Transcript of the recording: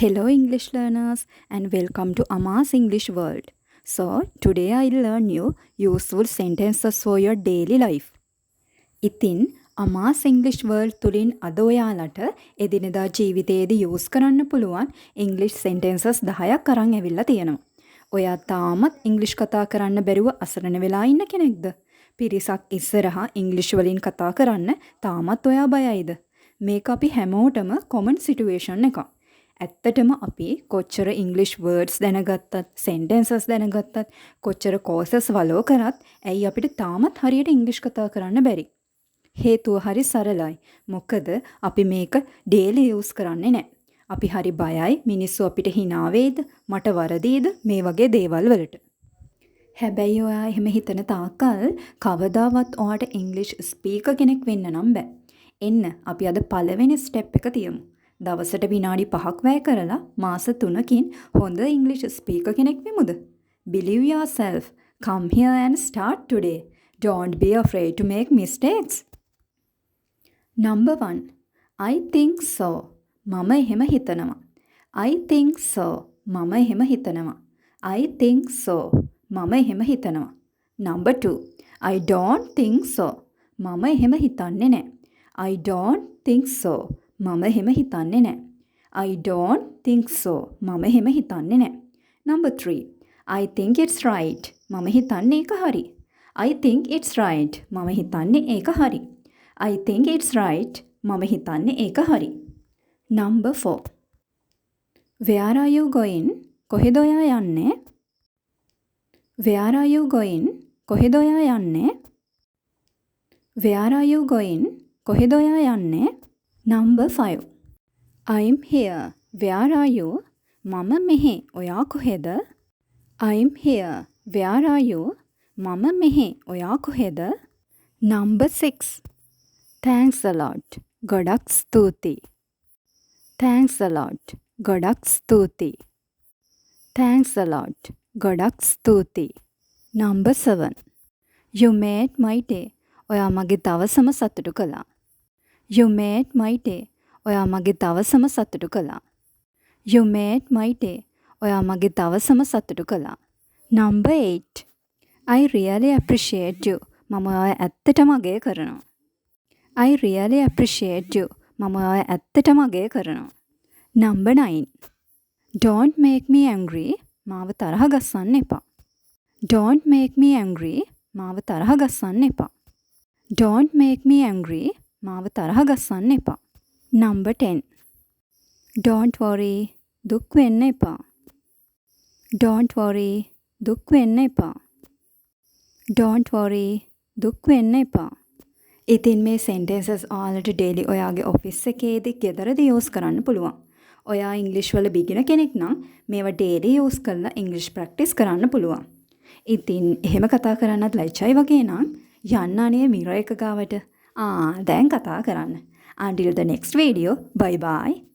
Hello English learners and welcome to Ama's English World. So today I'll learn you useful sentences for your daily life. ඉතින් Ama's English World තුලින් අද ඔයාලට එදිනෙදා ජීවිතයේදී use කරන්න පුළුවන් English sentences 10ක් අරන් ඇවිල්ලා තියෙනවා. ඔයා තාමත් English කතා කරන්න බැරුව අසරණ වෙලා ඉන්න කෙනෙක්ද? පිරිසක් ඉස්සරහා English වලින් කතා කරන්න තාමත් ඔයා බයයිද? මේක අපි හැමෝටම common situation එකක්. ඇත්තටම අපි කොච්චර English words දැනගත්තත් sentences දැනගත්තත් කොච්චර courses follow කරත් ඇයි අපිට තාමත් හරියට English කතා කරන්න බැරි? හේතුව හරි සරලයි. මොකද අපි මේක daily use කරන්නේ නැහැ. අපි හරි බයයි මිනිස්සු අපිට hina වේද මට වරදීද මේ වගේ දේවල් වලට. හැබැයි ඔයා එහෙම හිතන තාක්කල් කවදාවත් ඔයාට English speaker කෙනෙක් වෙන්න නම් බෑ. එන්න අපි අද පළවෙනි step එක තියමු. දවසට විනාඩි 5ක් වැය කරලා මාස 3කින් හොඳ English speaker කෙනෙක් වෙමුද? Believe yourself. Come here and start today. Don't be afraid to make mistakes. Number 1. I think so. මම එහෙම හිතනවා. I think so. මම එහෙම හිතනවා. I think so. මම එහෙම හිතනවා. Number 2. I don't think so. මම එහෙම හිතන්නේ නැහැ. I don't think so. මම එහෙම හිතන්නේ නැහැ. I don't think so. මම එහෙම හිතන්නේ නැහැ. Number 3. I think it's right. මම හිතන්නේ ඒක හරි. I think it's right. මම හිතන්නේ ඒක හරි. I think it's right. මම හිතන්නේ ඒක හරි. Number 4. Where are you going? කොහෙද ඔයා යන්නේ? Where are you going? කොහෙද ඔයා යන්නේ? Where are you going? කොහෙද ඔයා යන්නේ? Number 5. I'm here. Where are you? මම මෙහෙ. ඔයා කොහෙද? I'm here. Where are you? මම මෙහෙ. ඔයා කොහෙද? Number 6. Thanks a lot. ගොඩක් ස්තුතියි. Thanks a lot. ගොඩක් ස්තුතියි. Thanks a lot. ගොඩක් ස්තුතියි. Number 7. You made my day. ඔයා මගේ දවසම සතුටු කළා. You made my day. ඔයා මගේ දවසම සතුටු කළා. You made my day. ඔයා මගේ දවසම සතුටු කළා. Number 8. I really appreciate you. මම ඔයා ඇත්තටම අගය කරනවා. I really appreciate you. මම ඔයා ඇත්තටම අගය කරනවා. Number 9. Don't make me angry. මාව තරහ ගස්සන්න එපා. Don't make me angry. මාව තරහ ගස්සන්න එපා. Don't make me angry. මාව තරහ ගස්සන්න එපා. Number 10. Don't worry. දුක් වෙන්න එපා. Don't worry. දුක් වෙන්න එපා. Don't worry. දුක් වෙන්න එපා. ඉතින් මේ sentences ඔයාලට daily ඔයාගේ office එකේදී ගෙදරදී use කරන්න පුළුවන්. ඔයා English වල beginner කෙනෙක් නම් මේවා daily use කරලා English practice කරන්න පුළුවන්. ඉතින් එහෙම කතා කරන්නත් ලැජ්ජයි වගේ නම් යන්න අනේ mirror එක ගාවට. දැන් කතා කරන්න. Until the next video, bye bye.